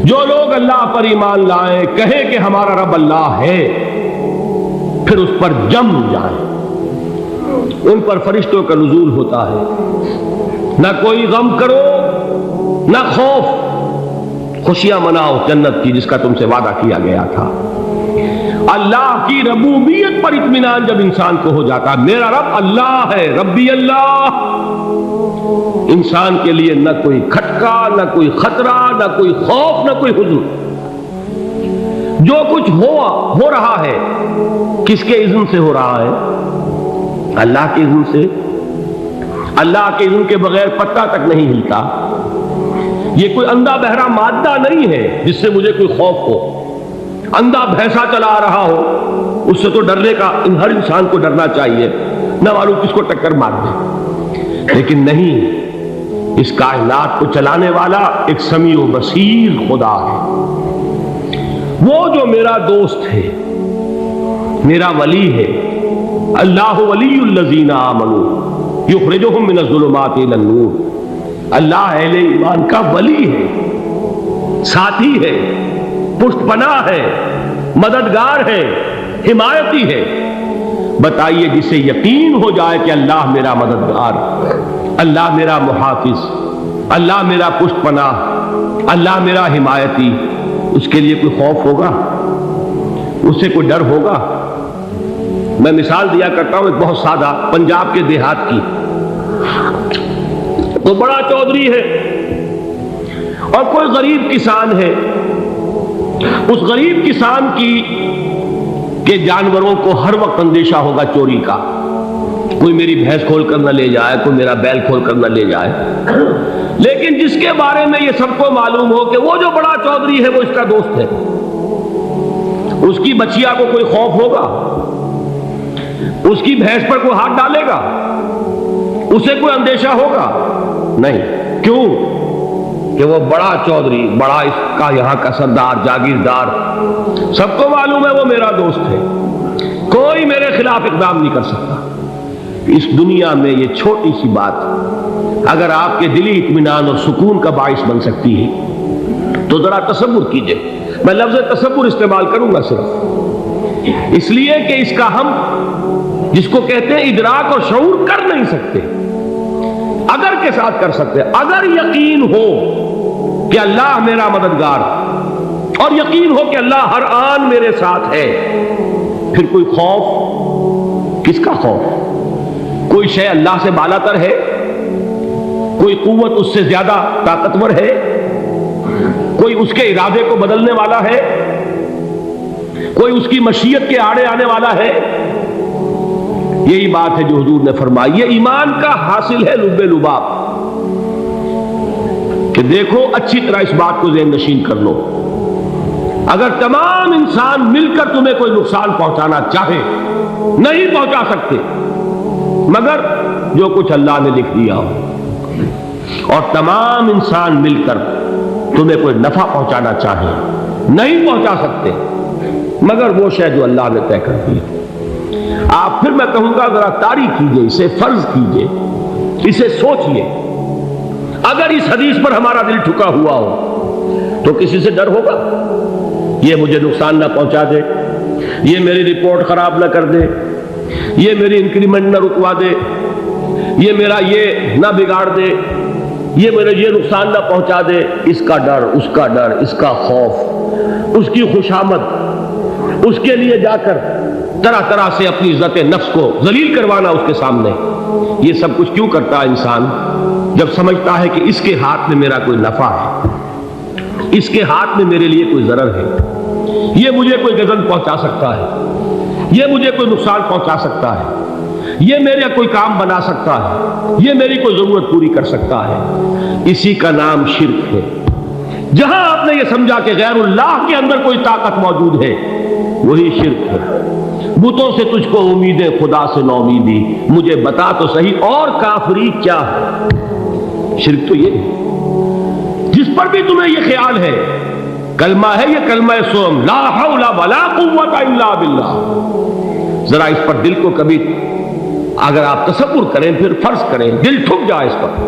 جو لوگ اللہ پر ایمان لائیں، کہیں کہ ہمارا رب اللہ ہے، پھر اس پر جم جائیں، ان پر فرشتوں کا نزول ہوتا ہے، نہ کوئی غم کرو نہ خوف، خوشیاں مناؤ جنت کی جس کا تم سے وعدہ کیا گیا تھا۔ اللہ کی ربوبیت پر اطمینان جب انسان کو ہو جاتا، میرا رب اللہ ہے، ربی اللہ، انسان کے لیے نہ کوئی کھٹکا، نہ کوئی خطرہ، نہ کوئی خوف، نہ کوئی حزن۔ جو کچھ ہو رہا ہے کس کے اذن سے ہو رہا ہے؟ اللہ کے اذن سے۔ اللہ کے اذن کے بغیر پتہ تک نہیں ہلتا۔ یہ کوئی اندھا بہرا مادہ نہیں ہے جس سے مجھے کوئی خوف ہو۔ اندھا بھینسا چلا آ رہا ہو، اس سے تو ڈرنے کا ہر انسان کو ڈرنا چاہیے، نہ معلوم کس کو ٹکر مار دے۔ لیکن نہیں، اس کائنات کو چلانے والا ایک سمیع و بصیر خدا ہے۔ وہ جو میرا دوست ہے، میرا ولی ہے، اللہ ولی الذین آمنوا یخرجہم من الظلمات الی النور۔ اللہ اہل ایمان کا ولی ہے، ساتھی ہے، پشت پناہ ہے، مددگار ہے، حمایتی ہے۔ بتائیے جسے یقین ہو جائے کہ اللہ میرا مددگار، اللہ میرا محافظ، اللہ میرا پشت پناہ، اللہ میرا حمایتی، اس کے لیے کوئی خوف ہوگا؟ اس سے کوئی ڈر ہوگا؟ میں مثال دیا کرتا ہوں ایک بہت سادہ، پنجاب کے دیہات کی۔ تو بڑا چودھری ہے اور کوئی غریب کسان ہے۔ اس غریب کسان کے جانوروں کو ہر وقت اندیشہ ہوگا چوری کا، کوئی میری بھینس کھول کر نہ لے جائے، کوئی میرا بیل کھول کر نہ لے جائے۔ لیکن جس کے بارے میں یہ سب کو معلوم ہو کہ وہ جو بڑا چودھری ہے وہ اس کا دوست ہے، اس کی بچیا کو کوئی خوف ہوگا؟ اس کی بھینس پر کوئی ہاتھ ڈالے گا؟ اسے کوئی اندیشہ ہوگا؟ نہیں۔ کیوں؟ کہ وہ بڑا چودھری، بڑا اس کا یہاں کا سردار، جاگیردار، سب کو معلوم ہے وہ میرا دوست ہے، کوئی میرے خلاف اقدام نہیں کر سکتا۔ اس دنیا میں یہ چھوٹی سی بات اگر آپ کے دلی اطمینان اور سکون کا باعث بن سکتی ہے تو ذرا تصور کیجئے۔ میں لفظ تصور استعمال کروں گا صرف اس لیے کہ اس کا ہم جس کو کہتے ہیں ادراک اور شعور کر نہیں سکتے، اگر کے ساتھ کر سکتے۔ اگر یقین ہو کہ اللہ میرا مددگار اور یقین ہو کہ اللہ ہر آن میرے ساتھ ہے، پھر کوئی خوف؟ کس کا خوف؟ کوئی شے اللہ سے بالا تر ہے؟ کوئی قوت اس سے زیادہ طاقتور ہے؟ کوئی اس کے ارادے کو بدلنے والا ہے؟ کوئی اس کی مشیت کے آڑے آنے والا ہے؟ یہی بات ہے جو حضور نے فرمائی۔ یہ ایمان کا حاصل ہے لب لباب، کہ دیکھو اچھی طرح اس بات کو ذہن نشین کر لو، اگر تمام انسان مل کر تمہیں کوئی نقصان پہنچانا چاہے نہیں پہنچا سکتے، مگر جو کچھ اللہ نے لکھ دیا ہو، اور تمام انسان مل کر تمہیں کوئی نفع پہنچانا چاہے نہیں پہنچا سکتے، مگر وہ شے جو اللہ نے طے کر دی۔ آپ پھر میں کہوں گا ذرا طاری کیجئے، اسے فرض کیجئے، اسے سوچئے۔ اگر اس حدیث پر ہمارا دل ٹھکا ہوا ہو تو کسی سے ڈر ہوگا؟ یہ مجھے نقصان نہ پہنچا دے، یہ میری رپورٹ خراب نہ کر دے، یہ میری انکریمنٹ نہ رکوا دے، یہ میرا یہ نہ بگاڑ دے، یہ میرے یہ نقصان نہ پہنچا دے۔ اس کا ڈر، اس کا ڈر، اس کا خوف، اس کی خوشامد، اس کے لیے جا کر طرح طرح سے اپنی عزت نفس کو ذلیل کروانا اس کے سامنے، یہ سب کچھ کیوں کرتا ہے انسان؟ جب سمجھتا ہے کہ اس کے ہاتھ میں میرا کوئی نفع ہے، اس کے ہاتھ میں میرے لیے کوئی ضرر ہے، یہ مجھے کوئی غضب پہنچا سکتا ہے، یہ مجھے کوئی نقصان پہنچا سکتا ہے، یہ میرا کوئی کام بنا سکتا ہے، یہ میری کوئی ضرورت پوری کر سکتا ہے، اسی کا نام شرک ہے۔ جہاں آپ نے یہ سمجھا کہ غیر اللہ کے اندر کوئی طاقت موجود ہے، وہی شرک ہے۔ بتوں سے تجھ کو امیدیں، خدا سے نو امیدی، مجھے بتا تو صحیح اور کافری کیا ہے؟ شرک تو یہ ہے۔ جس پر بھی تمہیں یہ خیال ہے، کلمہ ہے یہ کلمہ سوم، لا حول ولا قوت الا باللہ، ذرا اس پر دل کو کبھی اگر آپ تصور کریں، پھر فرض کریں، دل ٹھک جائے اس پر،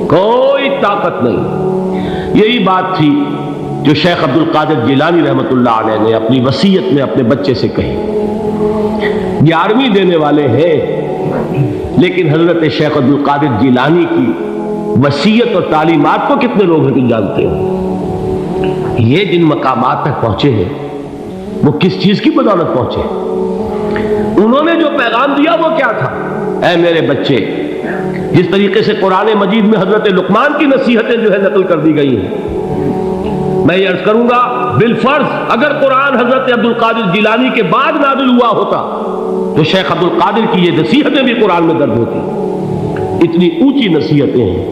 کوئی طاقت نہیں۔ یہی بات تھی جو شیخ عبد القادر جیلانی رحمۃ اللہ علیہ نے اپنی وصیت میں اپنے بچے سے کہی. 11ویں دینے والے ہیں، لیکن حضرت شیخ عبد القادر جیلانی کی وصیت اور تعلیمات کو کتنے لوگ ہیں جانتے ہو؟ یہ جن مقامات تک پہنچے ہیں وہ کس چیز کی بدولت پہنچے؟ انہوں نے جو پیغام دیا وہ کیا تھا؟ اے میرے بچے، جس طریقے سے قرآن مجید میں حضرت لقمان کی نصیحتیں جو ہے نقل کر دی گئی ہیں، میں یہ عرض کروں گا بالفرض اگر قرآن حضرت عبد القادر جیلانی کے بعد نازل ہوا ہوتا تو شیخ عبد القادر کی یہ نصیحتیں بھی قرآن میں درج ہوتی. اتنی اونچی نصیحتیں ہیں.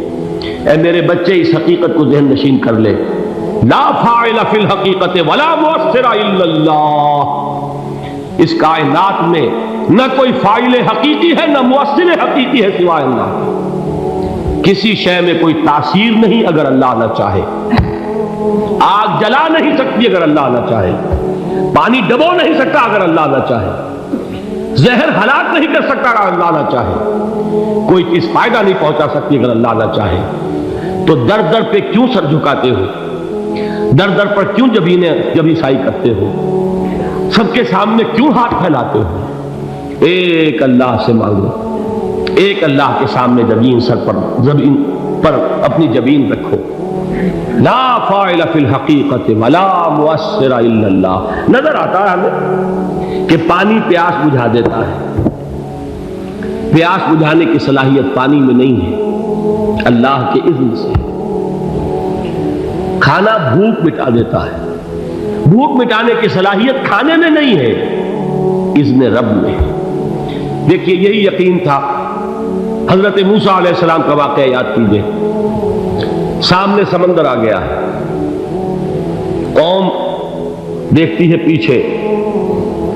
اے میرے بچے، اس حقیقت کو ذہن نشین کر لے، لا فاعل فی الحقیقت ولا مؤثر الا اللہ. اس کائنات میں نہ کوئی فاعل حقیقی ہے نہ مؤثر حقیقی ہے سوائے اللہ. کسی شے میں کوئی تاثیر نہیں اگر اللہ نہ چاہے. آگ جلا نہیں سکتی اگر اللہ نہ چاہے. پانی ڈبو نہیں سکتا اگر اللہ نہ چاہے. زہر ہلاک نہیں کر سکتا اگر اللہ نہ چاہے. کوئی چیز فائدہ نہیں پہنچا سکتی اگر اللہ نہ چاہے. تو در در پہ کیوں سر جھکاتے ہو؟ در در پر کیوں جبیں سائی کرتے ہو؟ سب کے سامنے کیوں ہاتھ پھیلاتے ہو؟ ایک اللہ سے مانگو. ایک اللہ کے سامنے زمین پر اپنی جبین رکھو. لا فاعل فی الحقیقت ولا مؤثر الا اللہ. نظر آتا ہے ہمیں کہ پانی پیاس بجھا دیتا ہے. پیاس بجھانے کی صلاحیت پانی میں نہیں ہے، اللہ کے اذن سے. کھانا بھوک مٹا دیتا ہے. بھوک مٹانے کی صلاحیت کھانے میں نہیں ہے، اذن رب میں. دیکھیے یہی یقین تھا. حضرت موسیٰ علیہ السلام کا واقعہ یاد کیجئے. سامنے سمندر آ گیا ہے. قوم دیکھتی ہے پیچھے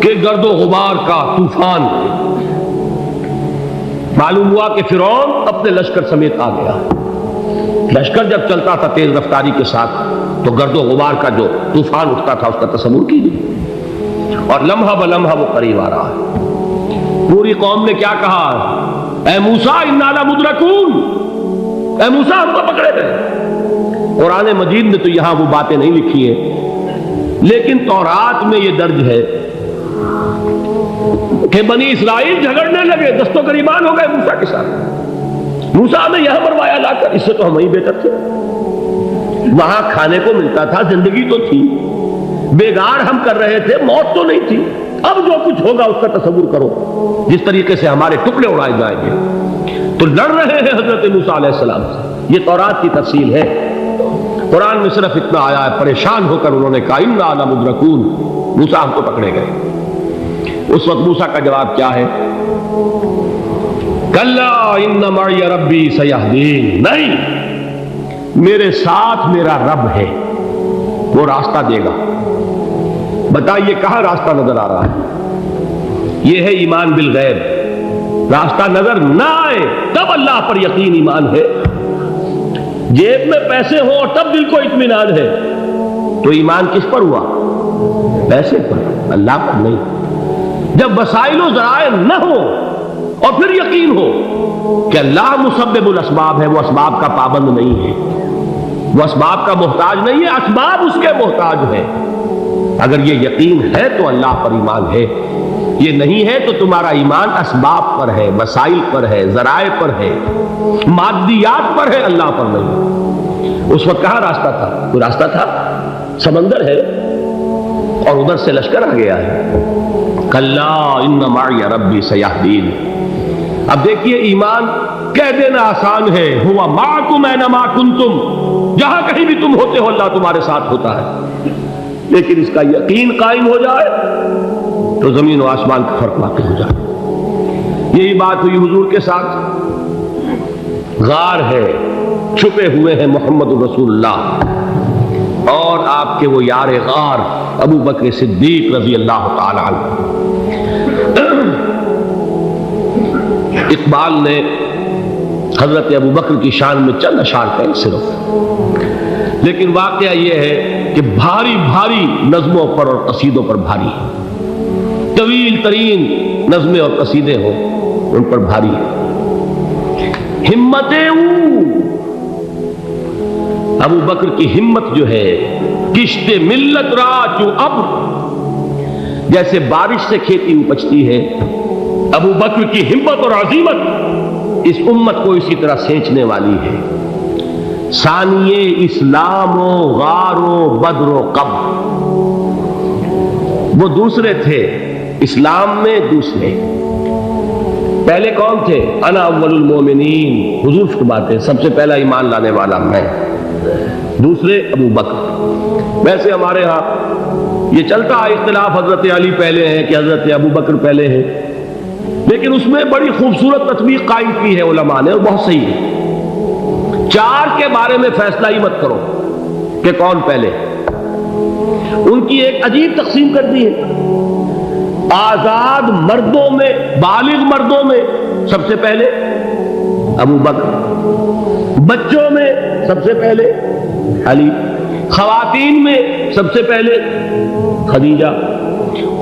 کہ گرد و غبار کا طوفان. معلوم ہوا کہ فرعون اپنے لشکر سمیت آ گیا. لشکر جب چلتا تھا تیز رفتاری کے ساتھ تو گرد و غبار کا جو طوفان اٹھتا تھا اس کا تصور کیجیے. اور لمحہ بلمحہ وہ قریب آ رہا ہے. پوری قوم نے کیا کہا؟ اے موسیٰ انا لمدرکون. اے موسیٰ ہم کو پکڑے گئے. قرآن مجید میں تو یہاں وہ باتیں نہیں لکھی ہیں، لیکن تورات میں یہ درج ہے کہ بنی اسرائیل جھگڑنے لگے، دست و گریبان ہو گئے موسیٰ کے ساتھ. موسیٰ نے یہاں مروایا لا کر، اس سے تو ہم ہی بہتر تھے. وہاں کھانے کو ملتا تھا، زندگی تو تھی، بیگار ہم کر رہے تھے، موت تو نہیں تھی. اب جو کچھ ہوگا اس کا تصور کرو، جس طریقے سے ہمارے ٹکڑے اڑائے جائیں گے. تو لڑ رہے ہیں حضرت موسیٰ علیہ السلام سے. یہ تورات کی تفصیل ہے. قرآن میں صرف اتنا آیا ہے، پریشان ہو کر انہوں نے کہا انا لمدرکون. موسیٰ ہم کو پکڑے گئے. اس وقت موسیٰ کا جواب کیا ہے؟ کلا ان معی ربی سیہدین. نہیں، میرے ساتھ میرا رب ہے، وہ راستہ دے گا. بتائیے کہاں راستہ نظر آ رہا ہے؟ یہ ہے ایمان بالغیب. راستہ نظر نہ آئے تب اللہ پر یقین ایمان ہے. جیب میں پیسے ہوں اور تب دل کو اطمینان ہے تو ایمان کس پر ہوا؟ پیسے پر، اللہ پر نہیں. جب وسائل و ذرائع نہ ہو اور پھر یقین ہو کہ اللہ مسبب الاسباب ہے، وہ اسباب کا پابند نہیں ہے، وہ اسباب کا محتاج نہیں ہے، اسباب اس کے محتاج ہے. اگر یہ یقین ہے تو اللہ پر ایمان ہے. یہ نہیں ہے تو تمہارا ایمان اسباب پر ہے، وسائل پر ہے، ذرائع پر ہے، مادیات پر ہے، اللہ پر نہیں. اس وقت کہاں راستہ تھا؟ کوئی راستہ تھا؟ سمندر ہے اور ادھر سے لشکر آ گیا ہے. کلا ان معی ربی سیہدین. اب دیکھیے ایمان کہہ دینا آسان ہے، ہوا معکم اینما کنتم. جہاں کہیں بھی تم ہوتے ہو اللہ تمہارے ساتھ ہوتا ہے. لیکن اس کا یقین قائم ہو جائے تو زمین و آسمان کا فرق واقع ہو جائے. یہی بات ہوئی حضور کے ساتھ. غار ہے، چھپے ہوئے ہیں محمد رسول اللہ اور آپ کے وہ یار غار ابو بکر صدیق رضی اللہ تعالی عنہ. اقبال نے حضرت ابو بکر کی شان میں چند اشعار کہیں صرف، لیکن واقعہ یہ ہے کہ بھاری بھاری نظموں پر اور قصیدوں پر بھاری ہے. طویل ترین نظمیں اور قصیدے ہوں ان پر بھاری ہے. ہمتیں ابو بکر کی ہمت جو ہے کشت ملت را چو ابر، جیسے بارش سے کھیتی اپجتی ہے، ابو بکر کی ہمت اور عزیمت اس امت کو اسی طرح سینچنے والی ہے۔ ثانیے اسلام و غار و بدر و قبر، وہ دوسرے تھے اسلام میں، دوسرے پہلے کون تھے؟ انا اول المومنین، حضور فرماتے ہیں سب سے پہلا ایمان لانے والا میں، دوسرے ابو بکر۔ ویسے ہمارے ہاں یہ چلتا ہے اختلاف، حضرت علی پہلے ہیں کہ حضرت ابو بکر پہلے ہیں، لیکن اس میں بڑی خوبصورت تطبیق قائم کی ہے علماء نے، اور بہت صحیح ہے۔ چار کے بارے میں فیصلہ ہی مت کرو کہ کون پہلے، ان کی ایک عجیب تقسیم کر دی ہے۔ آزاد مردوں میں، بالغ مردوں میں سب سے پہلے ابو بکر، بچوں میں سب سے پہلے علی، خواتین میں سب سے پہلے خدیجہ،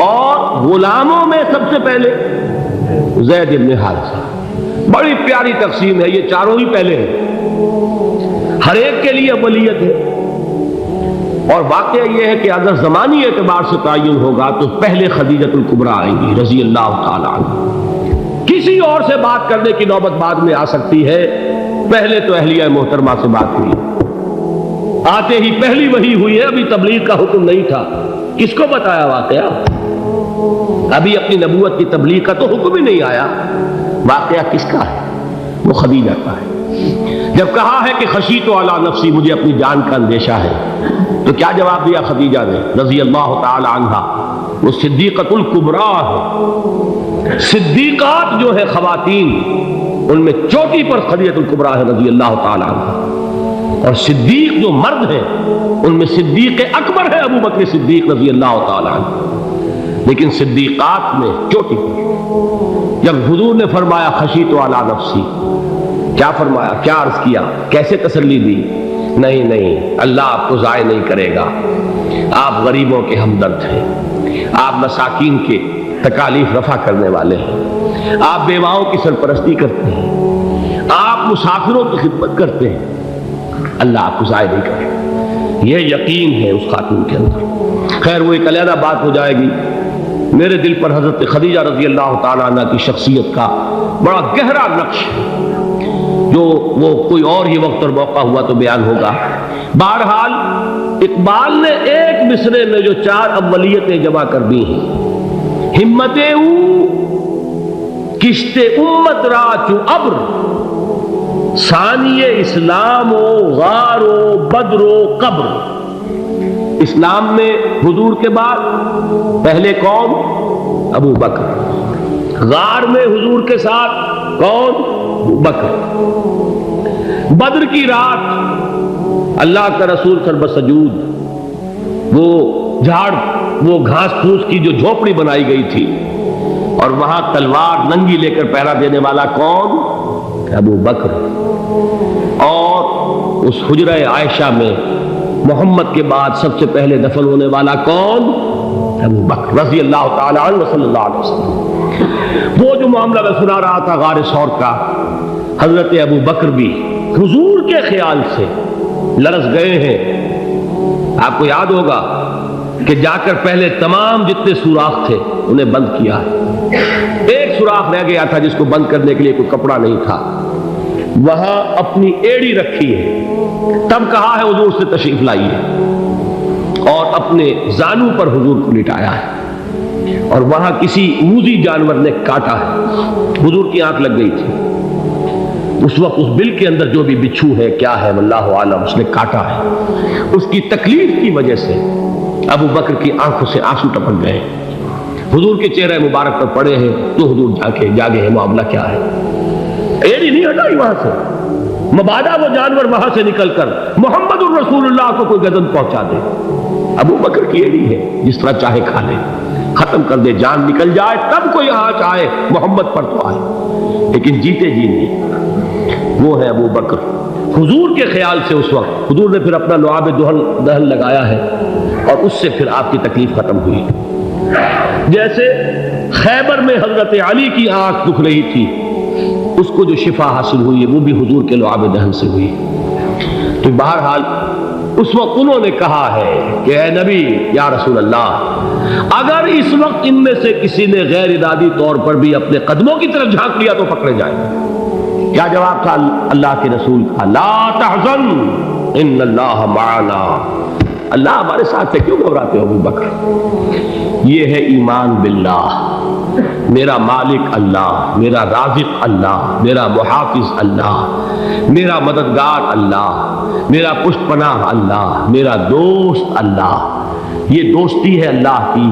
اور غلاموں میں سب سے پہلے زید بن حارثہ۔ بڑی پیاری تقسیم ہے، یہ چاروں ہی پہلے ہیں، ہر ایک کے لیے اولیت ہے۔ اور واقعہ یہ ہے کہ اگر زمانی اعتبار سے تعین ہوگا تو پہلے خدیجہ الکبریٰ آئیں گی رضی اللہ تعالی عنہ، کسی اور سے بات کرنے کی نوبت بعد میں آ سکتی ہے، پہلے تو اہلیہ محترمہ سے بات ہوئی، آتے ہی پہلی وحی ہوئی ہے، ابھی تبلیغ کا حکم نہیں تھا، کس کو بتایا واقعہ؟ ابھی اپنی نبوت کی تبلیغ کا تو حکم ہی نہیں آیا، واقعہ کس کا ہے؟ وہ خدیجہ کا ہے۔ جب کہا ہے کہ خشیت علی نفسی، مجھے اپنی جان کا اندیشہ ہے، تو کیا جواب دیا خدیجہ نے رضی اللہ تعالی عنہا؟ وہ صدیقۃ الکبریٰ ہے، صدیقات جو ہے خواتین ان میں چوٹی پر خدیجہ الکبریٰ ہے رضی اللہ تعالی عنہا، اور صدیق جو مرد ہیں ان میں صدیق اکبر ہے ابو بکر صدیق رضی اللہ تعالی عنہ، لیکن صدیقات میں چوٹی پر۔ جب حضور نے فرمایا خشیت علی نفسی، کیا فرمایا، کیا عرض کیا، کیسے تسلی دی؟ نہیں، اللہ آپ کو ضائع نہیں کرے گا، آپ غریبوں کے ہمدرد ہیں، آپ مساکین کے تکالیف رفع کرنے والے ہیں، آپ بیواؤں کی سرپرستی کرتے ہیں، آپ مسافروں کی خدمت کرتے ہیں، اللہ آپ کو ضائع نہیں کرے گا، یہ یقین ہے اس خاتون کے اندر۔ خیر وہ ایک علیحدہ بات ہو جائے گی۔ میرے دل پر حضرت خدیجہ رضی اللہ تعالیٰ عنہ کی شخصیت کا بڑا گہرا نقش ہے، جو وہ کوئی اور ہی وقت اور موقع ہوا تو بیان ہوگا۔ بہرحال اقبال نے ایک مصرے میں جو چار اولیتیں جمع کر دی ہیں، ہمت او کشت امت را چو ابر، ثانی اسلام و غار و بدر و قبر۔ اسلام میں حضور کے بعد پہلے کون؟ ابو بکر، غار میں حضور کے ساتھ کون؟ ابو بکر، بدر کی رات اللہ کا رسول سر بسجود، وہ جھاڑ، وہ گھاس پھوس کی جو جھوپڑی بنائی گئی تھی، اور وہاں تلوار ننگی لے کر پہرا دینے والا کون؟ ابو بکر، اور اس حجرہ عائشہ میں محمد کے بعد سب سے پہلے دفن ہونے والا کون؟ ابو بکر رضی اللہ تعالی عنہ صلی اللہ علیہ وسلم۔ وہ جو معاملہ میں سنا رہا تھا غار ثور کا، حضرت ابو بکر بھی حضور کے خیال سے لرز گئے ہیں۔ آپ کو یاد ہوگا کہ جا کر پہلے تمام جتنے سوراخ تھے انہیں بند کیا ہے، ایک سوراخ رہ گیا تھا جس کو بند کرنے کے لیے کوئی کپڑا نہیں تھا، وہاں اپنی ایڑی رکھی ہے، تب کہا ہے حضور سے تشریف لائیے، اور اپنے زانو پر حضور کو لٹایا ہے، اور وہاں کسی موذی جانور نے کاٹا ہے، حضور کی آنکھ لگ گئی تھی، اس وقت اس بل کے اندر جو بھی بچھو ہے کیا ہے واللہ عالم، اس نے کاٹا ہے، اس کی تکلیف کی وجہ سے ابو بکر کی آنکھوں سے آنسو ٹپک گئے، حضور کے چہرے مبارک پر پڑے ہیں، تو حضور جاگے ہیں، معاملہ کیا ہے؟ ایڑی نہیں ہٹائی وہاں سے، مبادا وہ جانور وہاں سے نکل کر محمد الرسول اللہ کو کوئی گزن پہنچا دے، ابو بکر کی ایڑی ہے، جس طرح چاہے کھا لے، ختم کر دے، جان نکل جائے تب کوئی آنچ آئے، محمد پر تو آئے، لیکن جیتے جی نہیں۔ وہ ہے ابو بکر حضور کے خیال سے، اس وقت حضور نے پھر اپنا لعاب دہن لگایا ہے، اور اس سے پھر آپ کی تکلیف ختم ہوئی۔ جیسے خیبر میں حضرت علی کی آنکھ دکھ رہی تھی، اس کو جو شفا حاصل ہوئی ہے وہ بھی حضور کے لعاب دہن سے ہوئی۔ تو بہرحال اس وقت انہوں نے کہا ہے کہ اے نبی یا رسول اللہ، اگر اس وقت ان میں سے کسی نے غیر ارادی طور پر بھی اپنے قدموں کی طرف جھانک لیا تو پکڑے جائیں گے۔ کیا جواب تھا اللہ کے رسول کا؟ لا تحزن ان اللہ معنا، اللہ ہمارے ساتھ ہے، کیوں گھبراتے ہو ابو بکر؟ یہ ہے ایمان باللہ، میرا مالک اللہ، میرا رازق اللہ، میرا محافظ اللہ، میرا مددگار اللہ، میرا پشت پناہ اللہ، میرا دوست اللہ۔ یہ دوستی ہے اللہ کی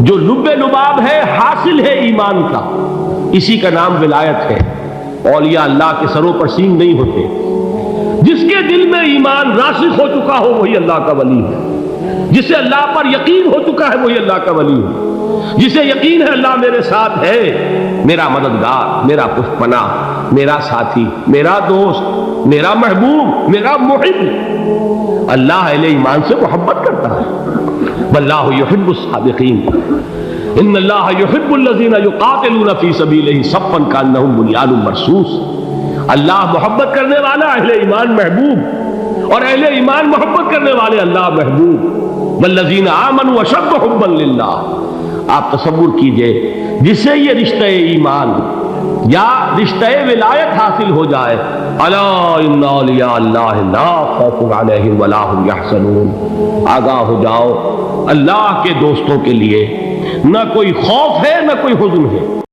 جو لب لباب ہے، حاصل ہے ایمان کا، اسی کا نام ولایت ہے۔ اولیاء اللہ کے سروں پر سینگ نہیں ہوتے، جس کے دل میں ایمان راسخ ہو چکا ہو وہی اللہ کا ولی ہے، جسے اللہ پر یقین ہو چکا ہے وہی اللہ کا ولی ہے، جسے یقین ہے اللہ میرے ساتھ ہے، میرا مددگار، میرا پشت پناہ، میرا ساتھی، میرا دوست، میرا محبوب، میرا محب۔ اللہ اہل ایمان سے محبت کرتا ہے۔ واللہ یحب الصادقین، ان اللہ یحب الذین یقاتلون فی سبیلہ صفا کانہم بنیان مرصوص۔ اللہ محبت کرنے والا، اہل ایمان محبوب، اور اہل ایمان محبت کرنے والے اللہ محبوب۔ والذین آمنوا اشد حبا للہ۔ آپ تصور کیجئے جسے یہ رشتہ ایمان یا رشتہ ولایت حاصل ہو جائے، الا ان اولیاء اللہ لا خوف علیہم ولا هم یحزنون، آگاہ ہو جاؤ اللہ کے دوستوں کے لیے نہ کوئی خوف ہے نہ کوئی حزن ہے۔